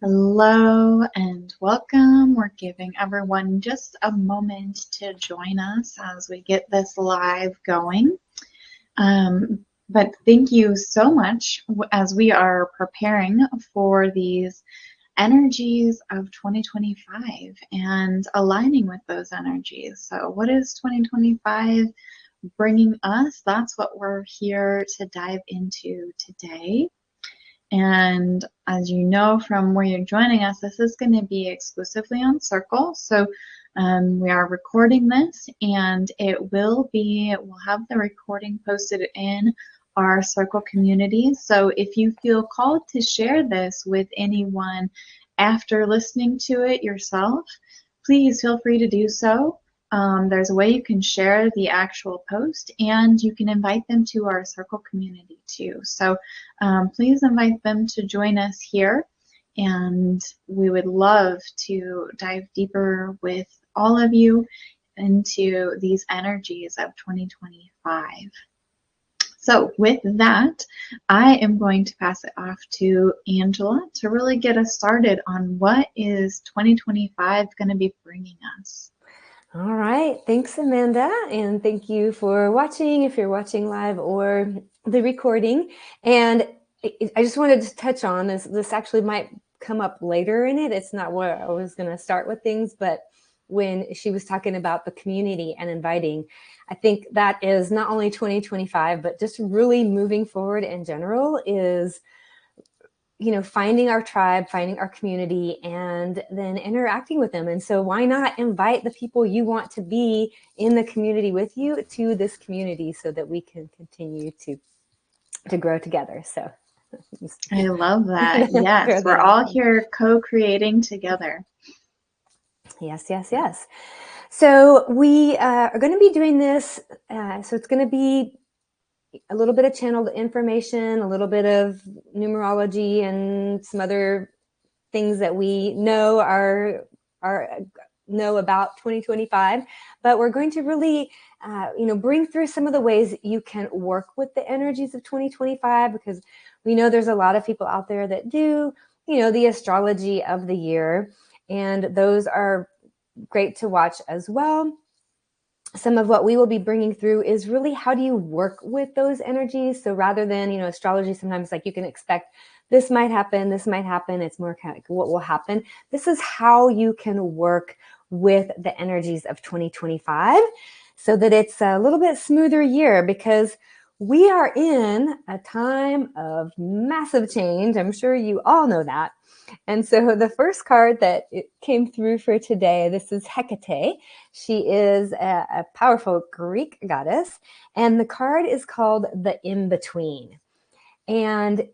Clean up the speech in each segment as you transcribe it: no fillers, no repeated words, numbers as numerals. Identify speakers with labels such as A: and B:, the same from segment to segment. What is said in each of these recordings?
A: Hello and welcome. We're giving everyone just a moment to join us as we get this live going. But thank you so much as we are preparing for these energies of 2025 and aligning with those energies. So, what is 2025 bringing us? That's what we're here to dive into today. And as you know from where you're joining us, this is going to be exclusively on Circle. So we are recording this and we'll have the recording posted in our Circle community. So if you feel called to share this with anyone after listening to it yourself, please feel free to do so. There's a way you can share the actual post and you can invite them to our Circle community too. So please invite them to join us here, and we would love to dive deeper with all of you into these energies of 2025. So with that, I am going to pass it off to Angela to really get us started on what is 2025 going to be bringing us.
B: All right. Thanks, Amanda. And thank you for watching, if you're watching live or the recording. And I just wanted to touch on this. This actually might come up later in it. It's not where I was going to start with things, but when she was talking about the community and inviting, I think that is not only 2025, but just really moving forward in general is finding our tribe, finding our community, and then interacting with them. And so why not invite the people you want to be in the community with you to this community so that we can continue to grow together. So
A: I love that. Yes, we're all here co-creating together.
B: Yes, yes, yes. So we are going to be doing this. So it's going to be a little bit of channeled information, a little bit of numerology, and some other things that we know know about 2025, but we're going to really bring through some of the ways you can work with the energies of 2025, because we know there's a lot of people out there that do the astrology of the year, and those are great to watch as well. Some of what we will be bringing through is really how do you work with those energies. So rather than astrology, sometimes like you can expect this might happen, it's more kind of like what will happen. This is how you can work with the energies of 2025 so that it's a little bit smoother year, because we are in a time of massive change. I'm sure you all know that. And so the first card that came through for today, this is Hecate. She is a powerful Greek goddess, and the card is called the In-Between. And,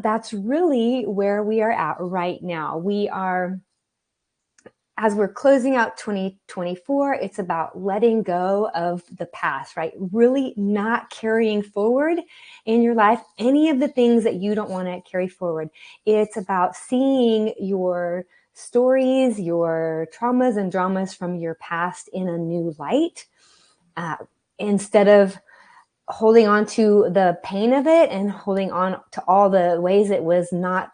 B: that's really where we are at right now. We are, as we're closing out 2024, it's about letting go of the past, right? Really not carrying forward in your life any of the things that you don't want to carry forward. It's about seeing your stories, your traumas and dramas from your past in a new light, instead of holding on to the pain of it and holding on to all the ways it was not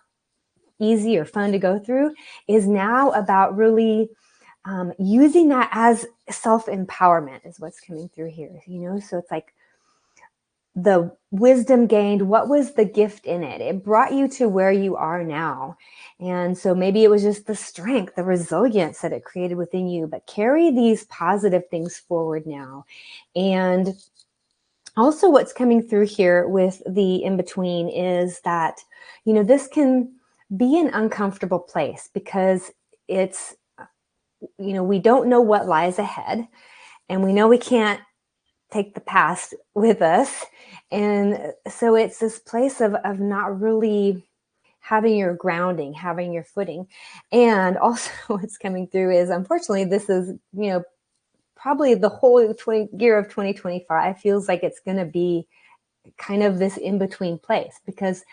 B: easy or fun to go through. Is now about really using that as self-empowerment is what's coming through here. So it's like the wisdom gained, what was the gift in it? It brought you to where you are now. And so maybe it was just the strength, the resilience that it created within you, but carry these positive things forward now. And also what's coming through here with the in-between is that, this can be an uncomfortable place, because it's, we don't know what lies ahead, and we know we can't take the past with us. And so it's this place of not really having your grounding, having your footing. And also what's coming through is, unfortunately, this is, probably the whole year of 2025 feels like it's going to be kind of this in-between place, because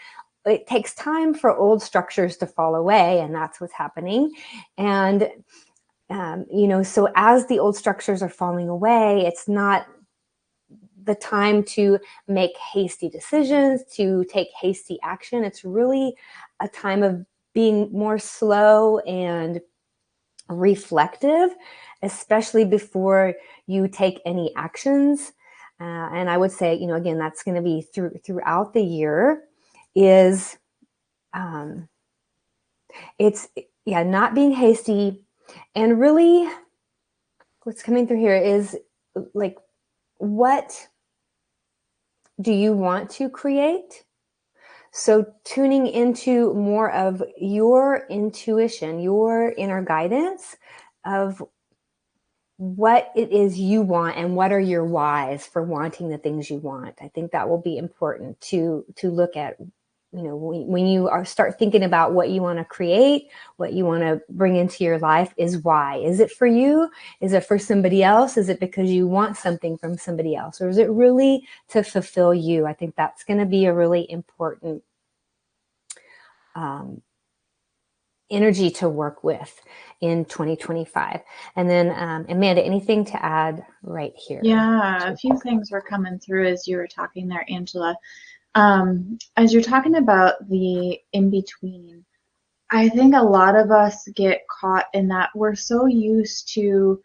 B: it takes time for old structures to fall away, and that's what's happening. And so as the old structures are falling away, it's not the time to make hasty decisions, to take hasty action. It's really a time of being more slow and reflective, especially before you take any actions. And I would say, again, that's going to be throughout the year. Is it's not being hasty, and really, what's coming through here is like, what do you want to create? So tuning into more of your intuition, your inner guidance of what it is you want and what are your whys for wanting the things you want. I think that will be important to look at. When you start thinking about what you want to create, what you want to bring into your life, is why. Is it for you? Is it for somebody else? Is it because you want something from somebody else? Or is it really to fulfill you? I think that's going to be a really important energy to work with in 2025. And then, Amanda, anything to add right here?
A: Yeah, a few things were coming through as you were talking there, Angela. As you're talking about the in-between, I think a lot of us get caught in that we're so used to,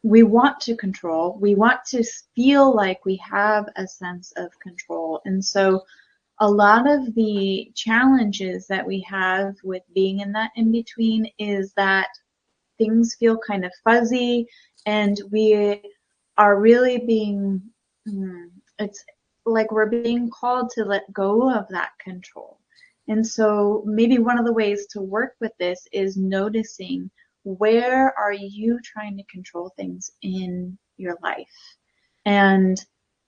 A: we want to control, we want to feel like we have a sense of control. And so a lot of the challenges that we have with being in that in-between is that things feel kind of fuzzy, and we are really being, it's like we're being called to let go of that control. And so maybe one of the ways to work with this is noticing, where are you trying to control things in your life? And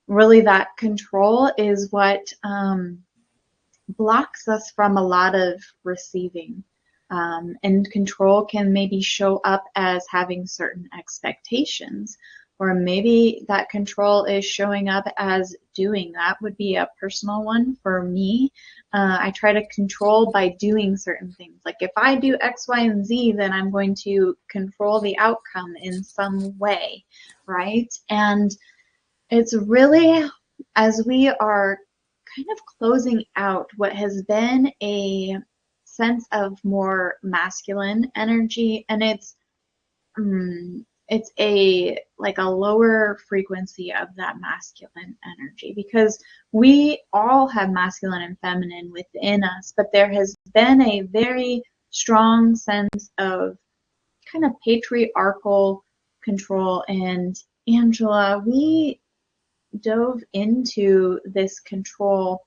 A: really, that control is what blocks us from a lot of receiving. And control can maybe show up as having certain expectations, or maybe that control is showing up as doing. That would be a personal one for me. I try to control by doing certain things. Like if I do X, Y, and Z, then I'm going to control the outcome in some way, right? And it's really, as we are kind of closing out what has been a sense of more masculine energy, and it's a like a lower frequency of that masculine energy, because we all have masculine and feminine within us, but there has been a very strong sense of kind of patriarchal control. And Angela, we dove into this control,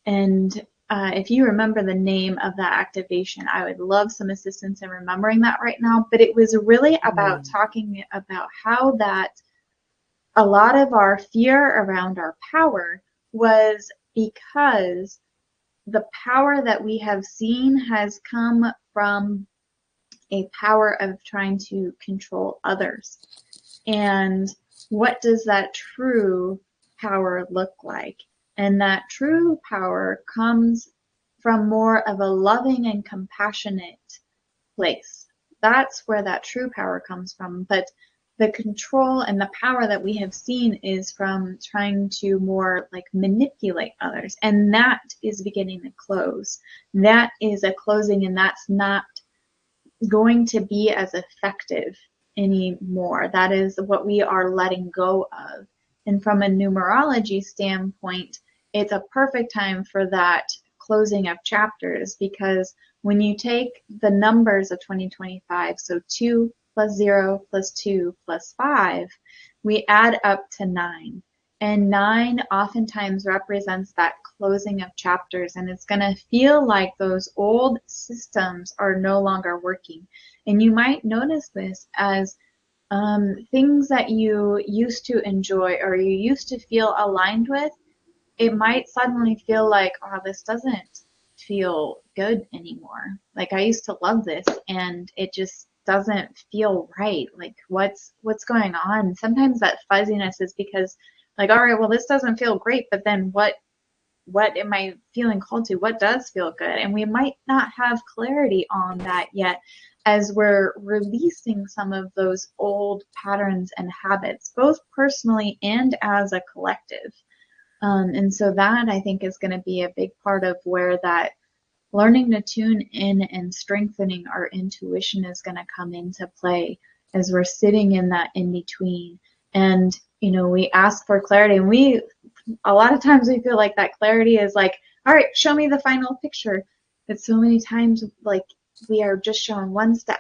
A: and if you remember the name of that activation, I would love some assistance in remembering that right now. But it was really about talking about how that a lot of our fear around our power was because the power that we have seen has come from a power of trying to control others. And what does that true power look like? And that true power comes from more of a loving and compassionate place. That's where that true power comes from. But the control and the power that we have seen is from trying to more like manipulate others. And that is beginning to close. That is a closing, and that's not going to be as effective anymore. That is what we are letting go of. And from a numerology standpoint, it's a perfect time for that closing of chapters, because when you take the numbers of 2025, so 2 plus 0 plus 2 plus 5, we add up to 9. And 9 oftentimes represents that closing of chapters, and it's going to feel like those old systems are no longer working. And you might notice this as things that you used to enjoy or you used to feel aligned with, it might suddenly feel like, oh, this doesn't feel good anymore. Like I used to love this and it just doesn't feel right. Like what's going on? Sometimes that fuzziness is because like, all right, well, this doesn't feel great, but then what am I feeling called to? What does feel good? And we might not have clarity on that yet, as we're releasing some of those old patterns and habits, both personally and as a collective. And so that, I think, is going to be a big part of where that learning to tune in and strengthening our intuition is going to come into play as we're sitting in that in between. And, we ask for clarity, and a lot of times we feel like that clarity is like, all right, show me the final picture. But so many times, like, we are just shown one step.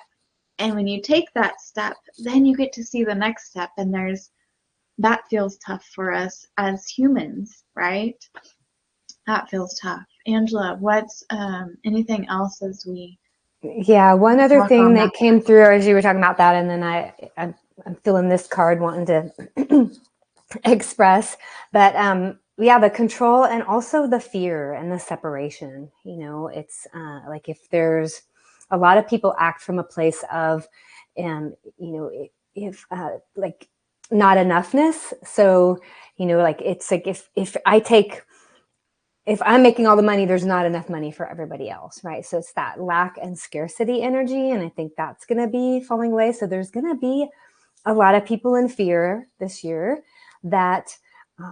A: And when you take that step, then you get to see the next step. And that feels tough for us as humans, right? That feels tough. Angela, what's anything else as we
B: Yeah, one other
A: talk
B: thing
A: on that?
B: that came through as you were talking about that, and then I'm feeling this card wanting to express, but yeah, the control and also the fear and the separation. It's like if there's a lot of people act from a place of, if like not enoughness. So like it's like if I'm making all the money, there's not enough money for everybody else, right? So it's that lack and scarcity energy. And I think that's going to be falling away. So there's going to be a lot of people in fear this year that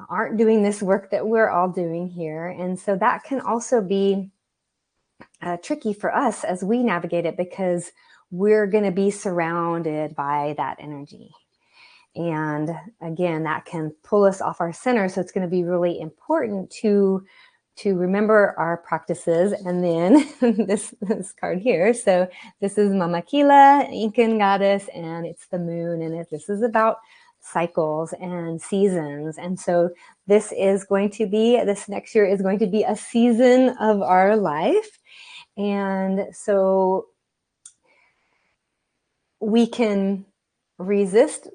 B: aren't doing this work that we're all doing here. And so that can also be tricky for us as we navigate it, because we're going to be surrounded by that energy. And again, that can pull us off our center. So it's going to be really important to remember our practices. And then this card here. So this is Mama Kila, Incan goddess, and it's the moon. And this is about cycles and seasons. And so this next year is going to be a season of our life. And so we can resist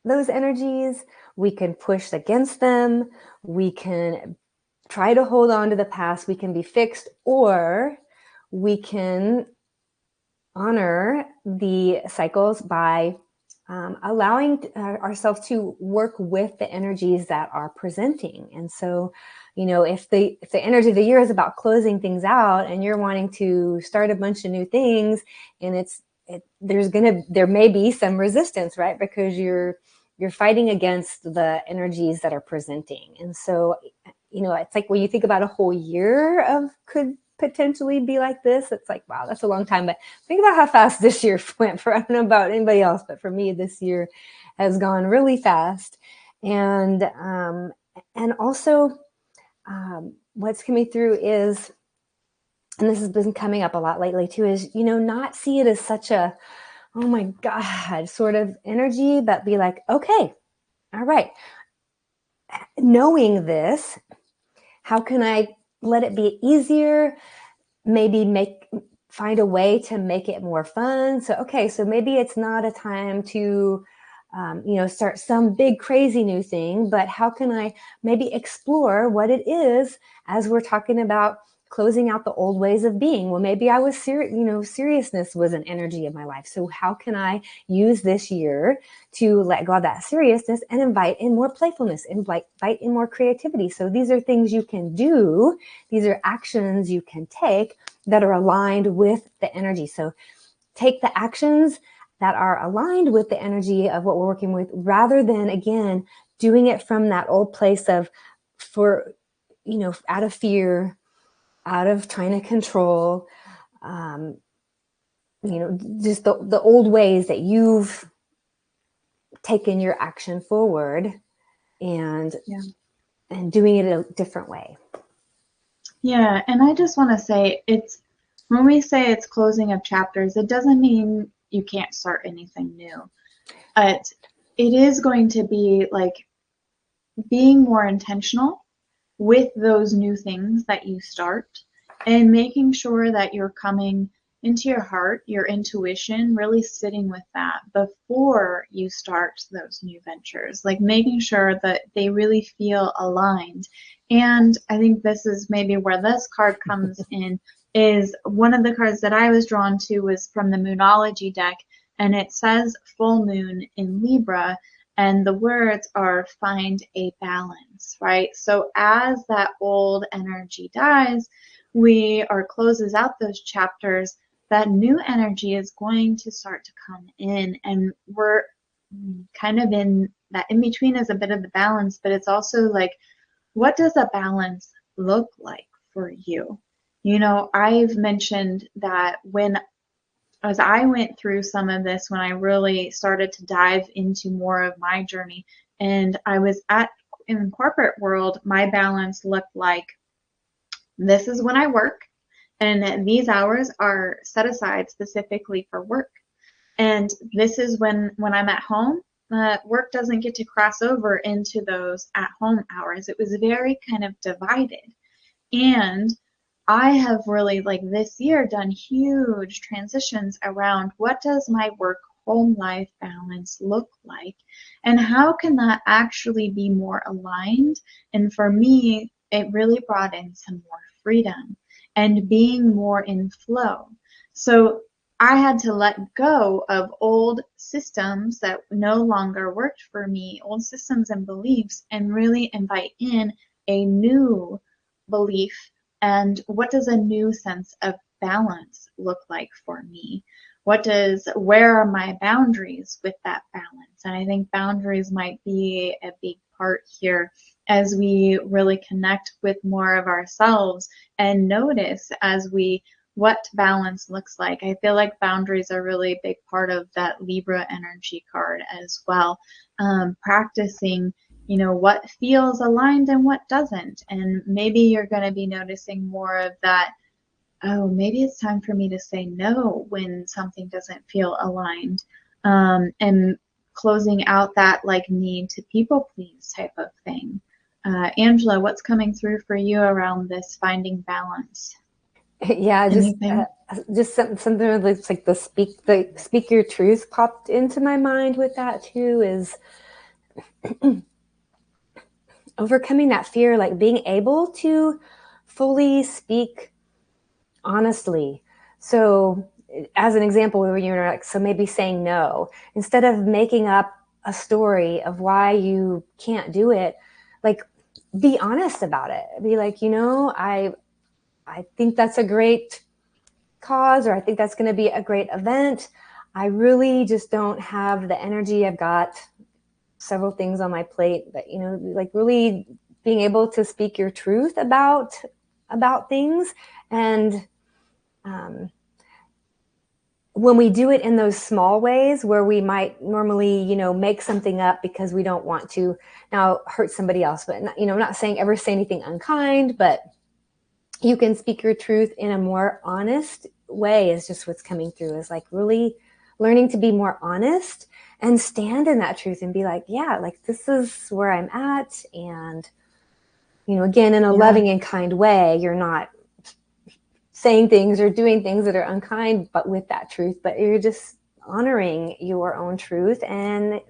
B: those energies, we can push against them, we can try to hold on to the past, we can be fixed, or we can honor the cycles by allowing ourselves to work with the energies that are presenting. And so, if the energy of the year is about closing things out and you're wanting to start a bunch of new things, and there may be some resistance, right? Because you're fighting against the energies that are presenting. And so, it's like when you think about a whole year of could potentially be like this, it's like, wow, that's a long time. But think about how fast this year went. I don't know about anybody else, but for me, this year has gone really fast. And also what's coming through is, and this has been coming up a lot lately too, is, not see it as such a, oh my God, sort of energy, but be like, okay, all right, knowing this, how can I let it be easier? Maybe find a way to make it more fun. So, okay, so maybe it's not a time to, start some big crazy new thing, but how can I maybe explore what it is as we're talking about closing out the old ways of being? Well, maybe I was seriousness was an energy in my life. So how can I use this year to let go of that seriousness and invite in more playfulness, invite in more creativity? So these are things you can do. These are actions you can take that are aligned with the energy. So take the actions that are aligned with the energy of what we're working with, rather than, again, doing it from that old place of, out of fear, out of trying to control, just the old ways that you've taken your action forward, and
A: Yeah.
B: and doing it a different way.
A: Yeah, and I just want to say when we say it's closing of chapters, it doesn't mean you can't start anything new. But it is going to be like being more intentional with those new things that you start, and making sure that you're coming into your heart, your intuition, really sitting with that before you start those new ventures, like making sure that they really feel aligned. And I think this is maybe where this card comes in, is one of the cards that I was drawn to was from the Moonology deck, and it says full moon in Libra, and the words are find a balance, right? So as that old energy dies, closes out those chapters, that new energy is going to start to come in, and we're kind of in that in between is a bit of the balance, but it's also like, what does a balance look like for you? I've mentioned that as I went through some of this, when I really started to dive into more of my journey, and I was in the corporate world, my balance looked like this is when I work, and these hours are set aside specifically for work. And this is when I'm at home, work doesn't get to cross over into those at home hours. It was very kind of divided. And I have really, like this year, done huge transitions around what does my work home life balance look like, and how can that actually be more aligned. And for me, it really brought in some more freedom and being more in flow. So I had to let go of old systems that no longer worked for me, old systems and beliefs, and really invite in a new belief. And what does a new sense of balance look like for me? Where are my boundaries with that balance? And I think boundaries might be a big part here as we really connect with more of ourselves and notice what balance looks like. I feel like boundaries are really a big part of that Libra energy card as well. Practicing, what feels aligned and what doesn't. And maybe you're going to be noticing more of that. Oh, maybe it's time for me to say no when something doesn't feel aligned. And closing out that like need to people please type of thing. Angela, what's coming through for you around this finding balance?
B: Yeah,
A: Anything?
B: just something that looks like the speak your truth popped into my mind with that too, is overcoming that fear, like being able to fully speak honestly. So as an example, where you're like, so maybe saying no, instead of making up a story of why you can't do it, like be honest about it. Be like, I think that's a great cause, or I think that's going to be a great event. I really just don't have the energy. I've got several things on my plate, but like really being able to speak your truth about things. And um, when we do it in those small ways where we might normally, make something up because we don't want to now hurt somebody else, but not saying ever say anything unkind, but you can speak your truth in a more honest way is just what's coming through, is like really learning to be more honest and stand in that truth and be like, yeah, like this is where I'm at. And, again, in a
A: Yeah.
B: loving and kind way, you're not saying things or doing things that are unkind, but with that truth, but you're just honoring your own truth and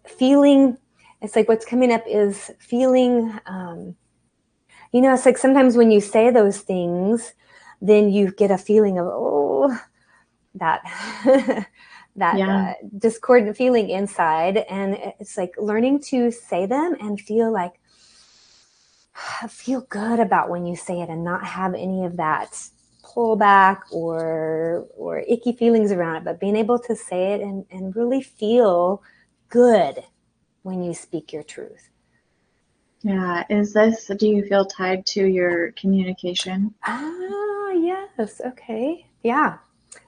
B: feeling. It's like what's coming up is feeling, it's like sometimes when you say those things, then you get a feeling of, that, that
A: Yeah.
B: discordant feeling inside. And it's like learning to say them and feel good about when you say it and not have any of that pullback or icky feelings around it, but being able to say it and really feel good when you speak your truth.
A: Yeah. Do you feel tied to your communication?
B: Ah, yes. Okay. Yeah.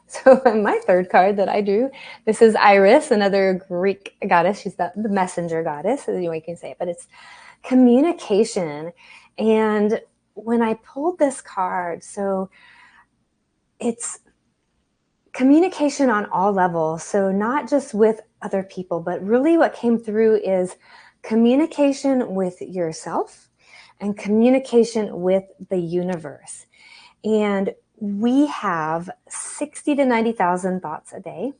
B: So my third card that I drew, this is Iris, another Greek goddess. She's the messenger goddess, is the way you can say it, but it's communication. And when I pulled this card, so it's communication on all levels. So not just with other people, but really what came through is communication with yourself and communication with the universe. And we have 60 to 90,000 thoughts a day.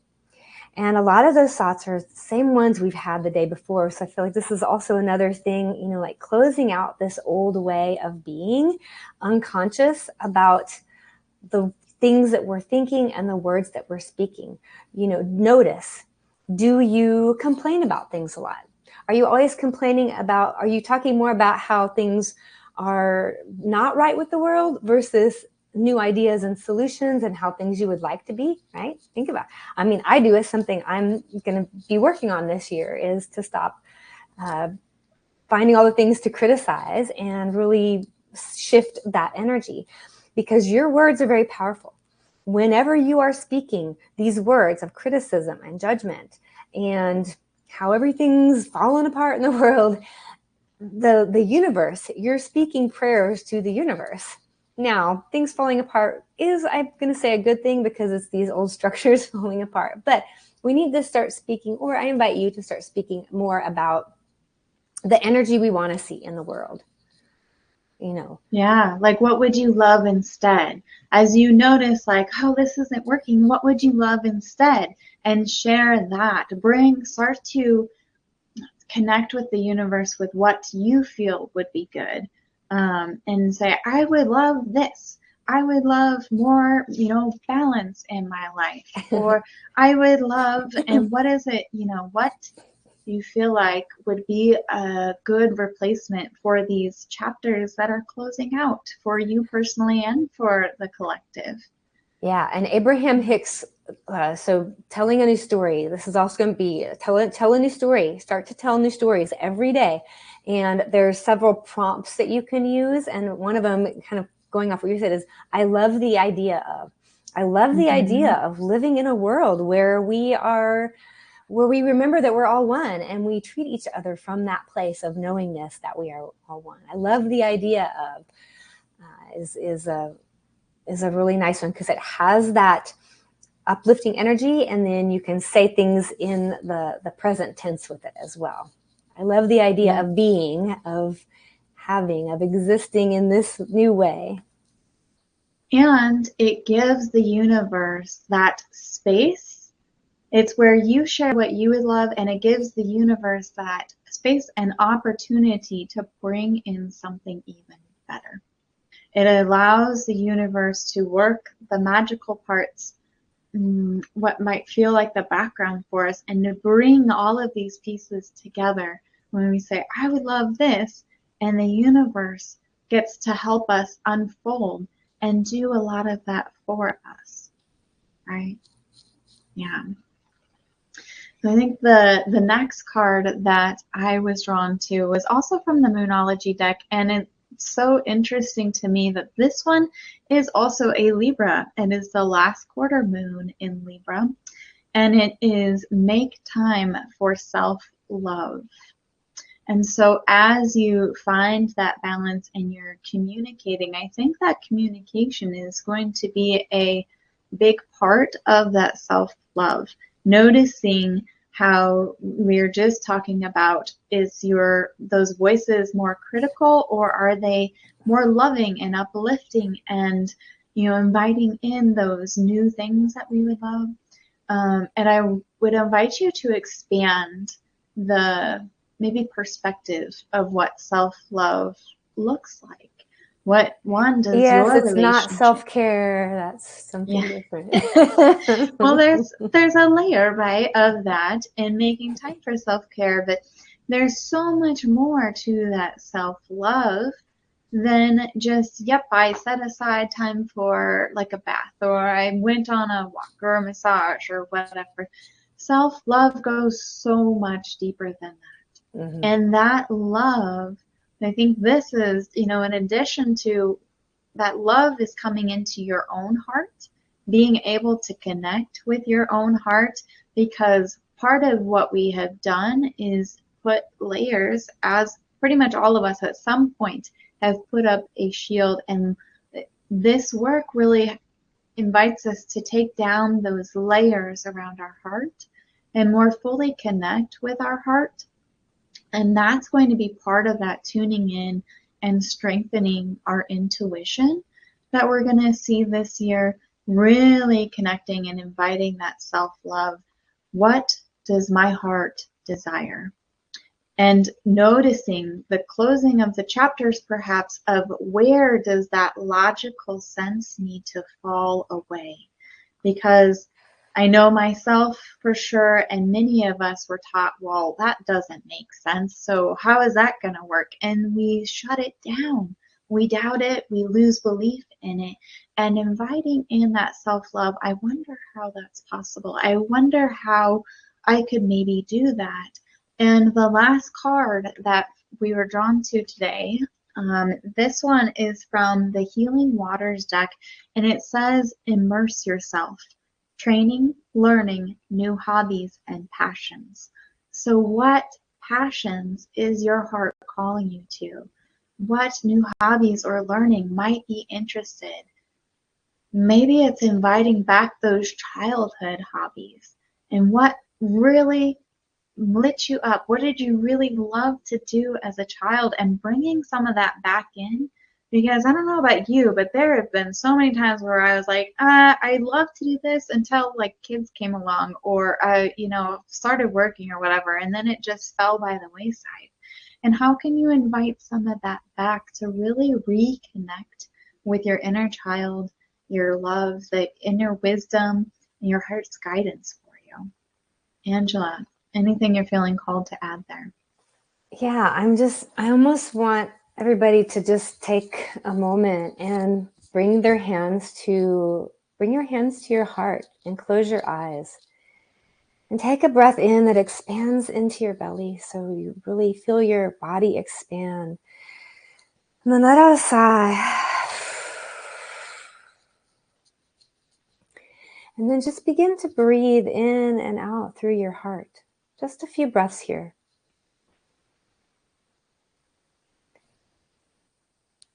B: And a lot of those thoughts are the same ones we've had the day before. So I feel like this is also another thing, like closing out this old way of being unconscious about the things that we're thinking and the words that we're speaking. Notice, do you complain about things a lot? Are you always are you talking more about how things are not right with the world versus new ideas and solutions and how things you would like to be, right? Think about it. I mean, I do is something I'm going to be working on this year, is to stop finding all the things to criticize and really shift that energy, because your words are very powerful. Whenever you are speaking these words of criticism and judgment and how everything's fallen apart in the world, the universe, you're speaking prayers to the universe. Now, things falling apart is, I'm going to say, a good thing, because it's these old structures falling apart. But we need to start speaking, or I invite you to start speaking more about the energy we want to see in the world.
A: Yeah, like what would you love instead? As you notice, like, oh, this isn't working, what would you love instead? And share that. Start to connect with the universe with what you feel would be good. And say, I would love this. I would love more, balance in my life. Or I would love, and what is it, what you feel like would be a good replacement for these chapters that are closing out for you personally and for the collective?
B: Yeah, and Abraham Hicks, so telling a new story. This is also going to be tell a new story. Start to tell new stories every day. And there's several prompts that you can use. And one of them, kind of going off what you said, is I love the idea of. I love the idea of living in a world where we remember that we're all one, and we treat each other from that place of knowingness that we are all one. I love the idea of is a really nice one, because it has that uplifting energy, and then you can say things in the present tense with it as well. I love the idea of being, of having, of existing in this new way.
A: And it gives the universe that space. It's where you share what you would love, and it gives the universe that space and opportunity to bring in something even better. It allows the universe to work the magical parts, what might feel like the background for us, and to bring all of these pieces together when we say, I would love this, and the universe gets to help us unfold and do a lot of that for us, right? Yeah. So I think the next card that I was drawn to was also from the Moonology deck, and it's so interesting to me that this one is also a Libra. It is the last quarter moon in Libra, and it is make time for self-love. And so as you find that balance and you're communicating, I think that communication is going to be a big part of that self-love. Noticing how we're just talking about, is those voices more critical, or are they more loving and uplifting and inviting in those new things that we would love? And I would invite you to expand the maybe perspective of what self-love looks like. What one does
B: Yes,
A: your
B: it's not
A: relationship?
B: self-care. That's something different.
A: Well, there's a layer, right, of that and making time for self-care, but there's so much more to that self-love than just, yep, I set aside time for like a bath, or I went on a walk or a massage or whatever. Self-love goes so much deeper than that.
B: Mm-hmm.
A: And that love, I think this is, in addition to that, love is coming into your own heart, being able to connect with your own heart, because part of what we have done is put layers, as pretty much all of us at some point have put up a shield, and this work really invites us to take down those layers around our heart and more fully connect with our heart. And that's going to be part of that tuning in and strengthening our intuition that we're going to see this year, really connecting and inviting that self-love. What does my heart desire? And noticing the closing of the chapters, perhaps, of where does that logical sense need to fall away? Because I know myself for sure, and many of us were taught, well, that doesn't make sense, so how is that going to work? And we shut it down. We doubt it. We lose belief in it. And inviting in that self-love, I wonder how that's possible. I wonder how I could maybe do that. And the last card that we were drawn to today This one is from the Healing Waters deck, and it says, immerse yourself, training, learning, new hobbies, and passions. So, what passions is your heart calling you to? What new hobbies or learning might be interested? Maybe it's inviting back those childhood hobbies. And what really lit you up? What did you really love to do as a child? And bringing some of that back in, because I don't know about you, but there have been so many times where I was like, I love to do this until like kids came along or I, started working or whatever, and then it just fell by the wayside. And how can you invite some of that back to really reconnect with your inner child, your love, the inner wisdom, and your heart's guidance for you? Angela, anything you're feeling called to add there?
B: Yeah, I almost want everybody to just take a moment and bring your hands to your heart and close your eyes. And take a breath in that expands into your belly so you really feel your body expand. And then let out a sigh. And then just begin to breathe in and out through your heart. Just a few breaths here.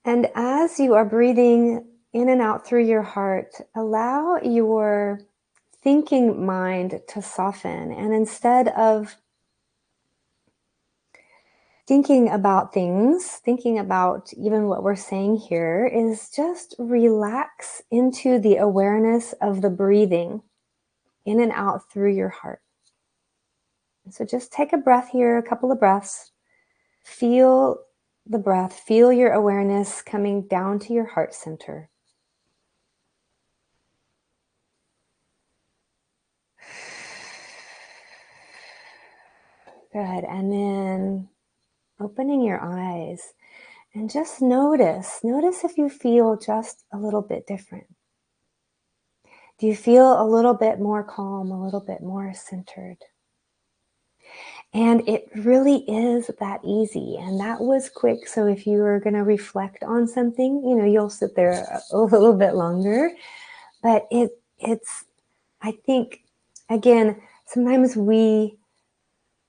B: And as you are breathing in and out through your heart, allow your thinking mind to soften. And instead of thinking about things, thinking about even what we're saying here, is just relax into the awareness of the breathing in and out through your heart. So just take a breath here, a couple of breaths. Feel the breath, feel your awareness coming down to your heart center. Good. And then opening your eyes and just notice if you feel just a little bit different. Do you feel a little bit more calm, a little bit more centered? And it really is that easy. And that was quick. So if you are going to reflect on something, you'll sit there a little bit longer. But it's, I think, again, sometimes we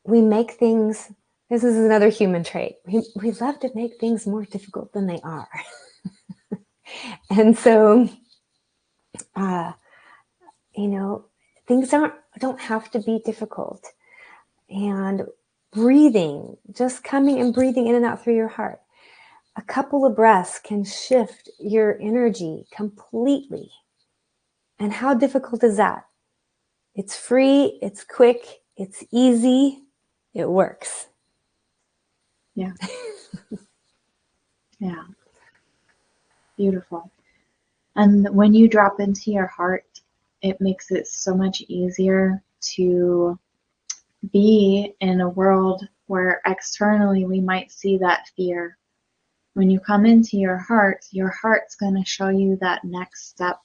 B: make things, this is another human trait. We love to make things more difficult than they are. And so, things don't have to be difficult. And breathing, just coming and breathing in and out through your heart. A couple of breaths can shift your energy completely. And how difficult is that? It's free, it's quick, it's easy, it works.
A: Yeah. Yeah. Beautiful. And when you drop into your heart, it makes it so much easier to be in a world where externally we might see that fear. When you come into your heart's going to show you that next step,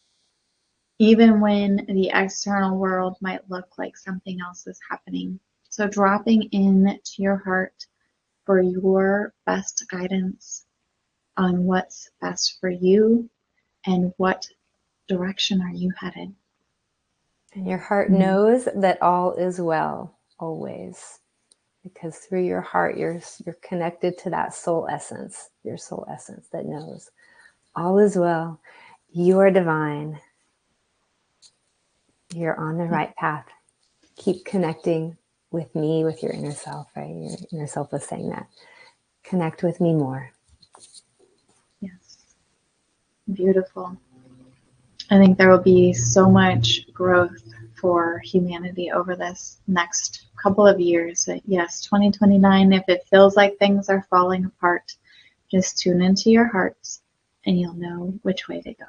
A: even when the external world might look like something else is happening. So dropping in to your heart for your best guidance on what's best for you and what direction are you headed.
B: And your heart knows that all is well, always. Because through your heart, you're connected to that soul essence, your soul essence that knows all is well. You are divine. You're on the right path. Keep connecting with me, with your inner self, right? Your inner self was saying that. Connect with me more.
A: Yes. Beautiful. I think there will be so much growth for humanity over this next couple of years. Yes, 2029, if it feels like things are falling apart, just tune into your hearts and you'll know which way to go.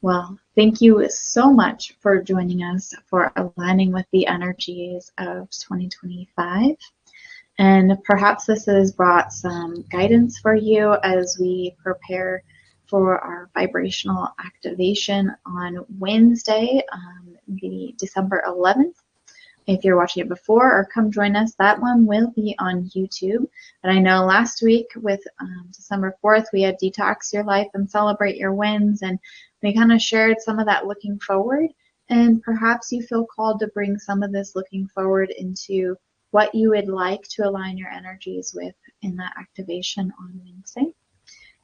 A: Well, thank you so much for joining us for aligning with the energies of 2025. And perhaps this has brought some guidance for you as we prepare for our vibrational activation on Wednesday, the December 11th, if you're watching it before or come join us, that one will be on YouTube. But I know last week with December 4th, we had Detox Your Life and Celebrate Your Wins, and we kind of shared some of that looking forward. And perhaps you feel called to bring some of this looking forward into what you would like to align your energies with in that activation on Wednesday.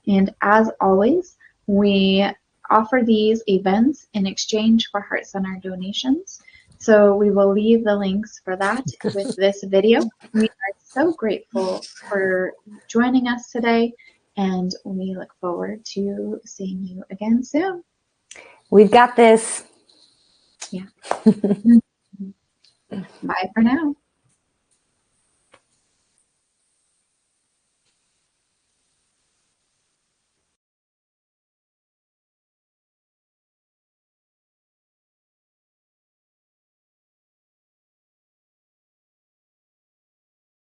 A: And as always, we offer these events in exchange for Heart Center donations. So we will leave the links for that with this video. We are so grateful for joining us today, and we look forward to seeing you again soon.
B: We've got this.
A: Yeah. Bye for now.